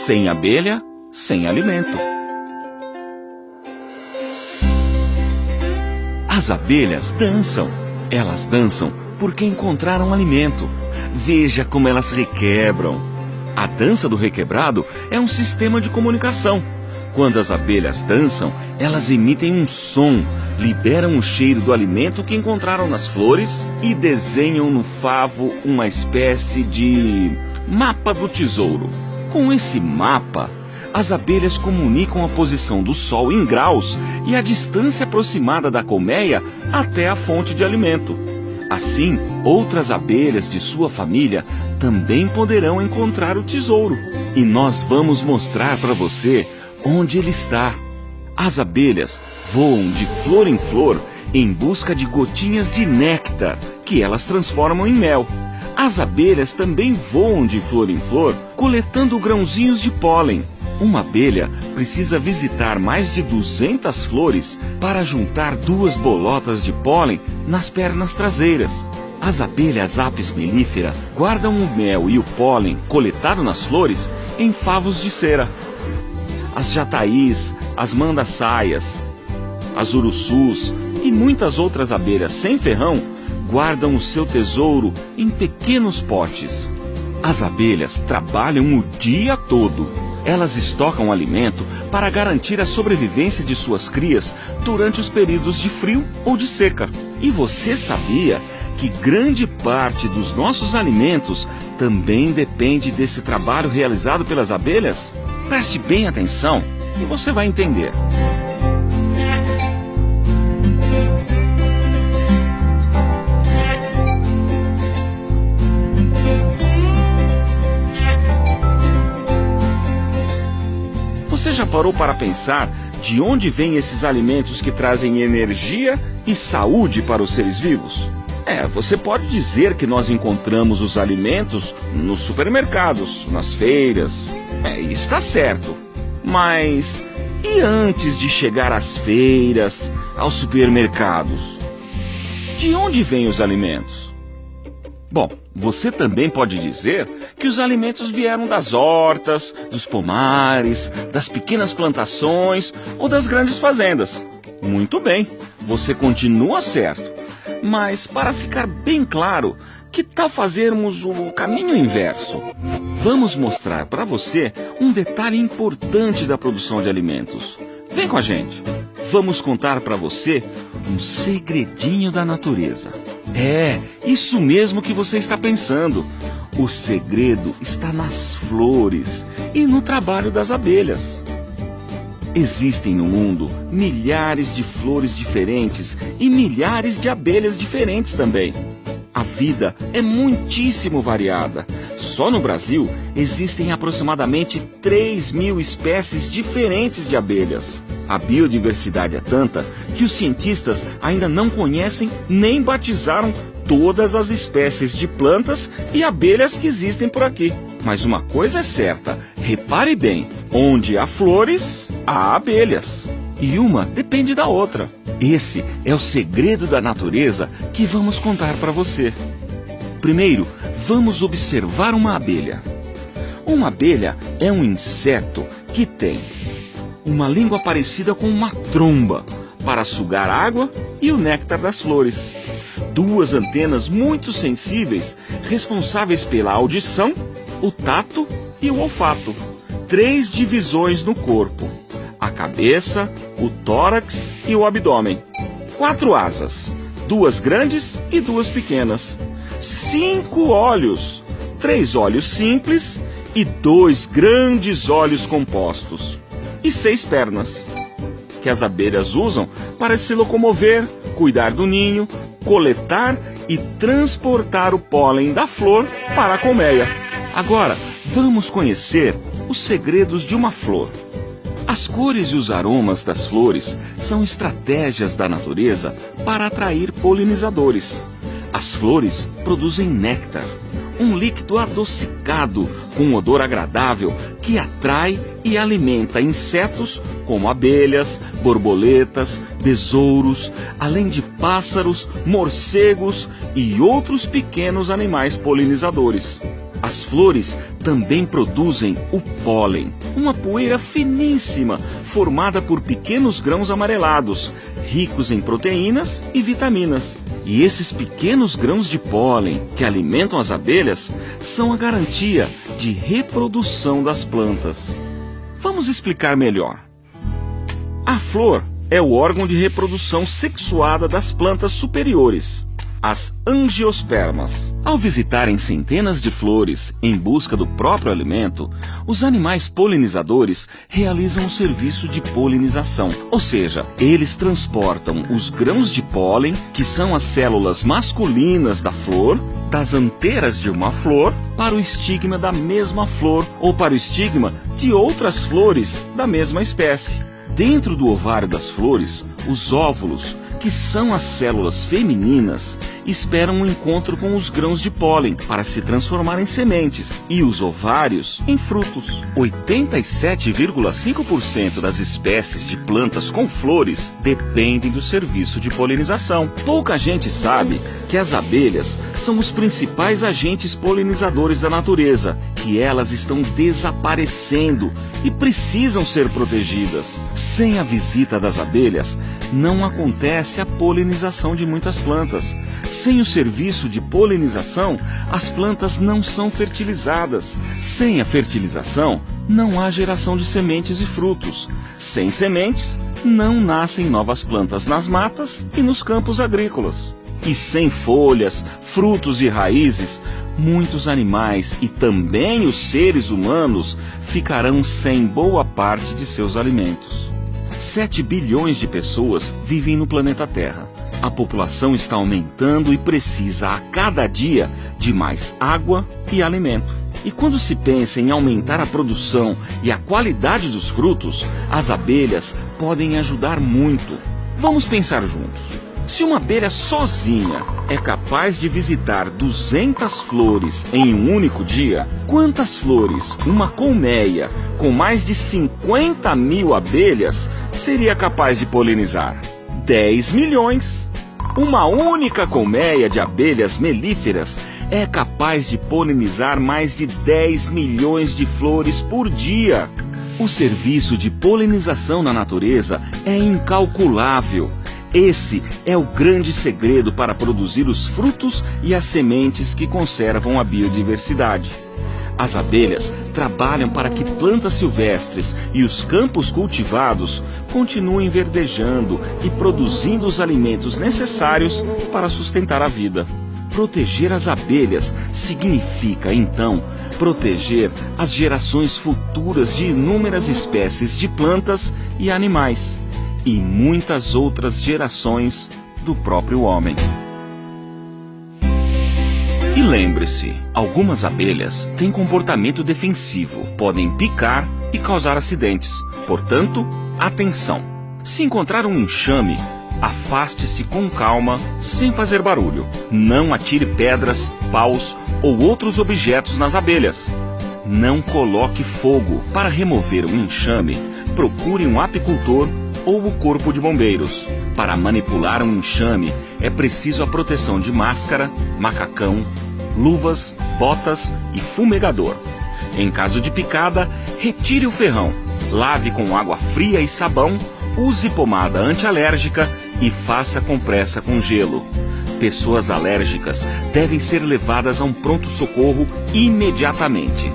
Sem abelha, sem alimento. As abelhas dançam. Elas dançam porque encontraram alimento. Veja como elas requebram. A dança do requebrado é um sistema de comunicação. Quando as abelhas dançam, elas emitem um som, liberam o cheiro do alimento que encontraram nas flores e desenham no favo uma espécie de mapa do tesouro. Com esse mapa, as abelhas comunicam a posição do sol em graus e a distância aproximada da colmeia até a fonte de alimento. Assim, outras abelhas de sua família também poderão encontrar o tesouro. E nós vamos mostrar para você onde ele está. As abelhas voam de flor em flor em busca de gotinhas de néctar, que elas transformam em mel. As abelhas também voam de flor em flor, coletando grãozinhos de pólen. Uma abelha precisa visitar mais de 200 flores para juntar 2 bolotas de pólen nas pernas traseiras. As abelhas Apis mellifera guardam o mel e o pólen coletado nas flores em favos de cera. As jataís, as mandaçaias, as urussus e muitas outras abelhas sem ferrão guardam o seu tesouro em pequenos potes. As abelhas trabalham o dia todo. Elas estocam alimento para garantir a sobrevivência de suas crias durante os períodos de frio ou de seca. E você sabia que grande parte dos nossos alimentos também depende desse trabalho realizado pelas abelhas? Preste bem atenção e você vai entender. Você já parou para pensar de onde vêm esses alimentos que trazem energia e saúde para os seres vivos? Você pode dizer que nós encontramos os alimentos nos supermercados, nas feiras. Está certo. Mas e antes de chegar às feiras, aos supermercados? De onde vêm os alimentos? Bom, você também pode dizer que os alimentos vieram das hortas, dos pomares, das pequenas plantações ou das grandes fazendas. Muito bem, você continua certo. Mas para ficar bem claro, que tal fazermos o caminho inverso? Vamos mostrar para você um detalhe importante da produção de alimentos. Vem com a gente. Vamos contar para você um segredinho da natureza. Isso mesmo que você está pensando. O segredo está nas flores e no trabalho das abelhas. Existem no mundo milhares de flores diferentes e milhares de abelhas diferentes também. A vida é muitíssimo variada. Só no Brasil existem aproximadamente 3.000 espécies diferentes de abelhas. A biodiversidade é tanta que os cientistas ainda não conhecem nem batizaram todas as espécies de plantas e abelhas que existem por aqui. Mas uma coisa é certa, repare bem, onde há flores, há abelhas. E uma depende da outra. Esse é o segredo da natureza que vamos contar para você. Primeiro, vamos observar uma abelha. Uma abelha é um inseto que tem uma língua parecida com uma tromba para sugar água e o néctar das flores. 2 antenas muito sensíveis, responsáveis pela audição, o tato e o olfato. 3 divisões no corpo: a cabeça, o tórax e o abdômen. 4 asas, 2 grandes e 2 pequenas. 5 olhos, 3 olhos simples e 2 grandes olhos compostos. E 6 pernas, que as abelhas usam para se locomover, cuidar do ninho, coletar e transportar o pólen da flor para a colmeia. Agora, vamos conhecer os segredos de uma flor. As cores e os aromas das flores são estratégias da natureza para atrair polinizadores. As flores produzem néctar, um líquido adocicado com um odor agradável que atrai e alimenta insetos como abelhas, borboletas, besouros, além de pássaros, morcegos e outros pequenos animais polinizadores. As flores também produzem o pólen, uma poeira finíssima formada por pequenos grãos amarelados, ricos em proteínas e vitaminas. E esses pequenos grãos de pólen que alimentam as abelhas são a garantia de reprodução das plantas. Vamos explicar melhor. A flor é o órgão de reprodução sexuada das plantas superiores, as angiospermas. Ao visitarem centenas de flores em busca do próprio alimento, os animais polinizadores realizam o serviço de polinização, ou seja, eles transportam os grãos de pólen, que são as células masculinas da flor, das anteiras de uma flor, para o estigma da mesma flor ou para o estigma de outras flores da mesma espécie. Dentro do ovário das flores, os óvulos, que são as células femininas, esperam um encontro com os grãos de pólen para se transformar em sementes e os ovários em frutos. 87,5% das espécies de plantas com flores dependem do serviço de polinização. Pouca gente sabe que as abelhas são os principais agentes polinizadores da natureza, que elas estão desaparecendo e precisam ser protegidas. Sem a visita das abelhas, não acontece a polinização de muitas plantas. Sem o serviço de polinização, as plantas não são fertilizadas. Sem a fertilização, não há geração de sementes e frutos. Sem sementes, não nascem novas plantas nas matas e nos campos agrícolas. E sem folhas, frutos e raízes, muitos animais e também os seres humanos ficarão sem boa parte de seus alimentos. 7 bilhões de pessoas vivem no planeta Terra. A população está aumentando e precisa a cada dia de mais água e alimento. E quando se pensa em aumentar a produção e a qualidade dos frutos, as abelhas podem ajudar muito. Vamos pensar juntos. Se uma abelha sozinha é capaz de visitar 200 flores em um único dia, quantas flores uma colmeia com mais de 50 mil abelhas seria capaz de polinizar? 10 milhões! Uma única colmeia de abelhas melíferas é capaz de polinizar mais de 10 milhões de flores por dia. O serviço de polinização na natureza é incalculável. Esse é o grande segredo para produzir os frutos e as sementes que conservam a biodiversidade. As abelhas trabalham para que plantas silvestres e os campos cultivados continuem verdejando e produzindo os alimentos necessários para sustentar a vida. Proteger as abelhas significa, então, proteger as gerações futuras de inúmeras espécies de plantas e animais, e muitas outras gerações do próprio homem. E lembre-se, algumas abelhas têm comportamento defensivo, podem picar e causar acidentes. Portanto, atenção! Se encontrar um enxame, afaste-se com calma, sem fazer barulho. Não atire pedras, paus ou outros objetos nas abelhas. Não coloque fogo. Para remover um enxame, procure um apicultor ou o corpo de bombeiros. Para manipular um enxame, é preciso a proteção de máscara, macacão, luvas, botas e fumegador. Em caso de picada, retire o ferrão, lave com água fria e sabão, use pomada antialérgica e faça compressa com gelo. Pessoas alérgicas devem ser levadas a um pronto-socorro imediatamente.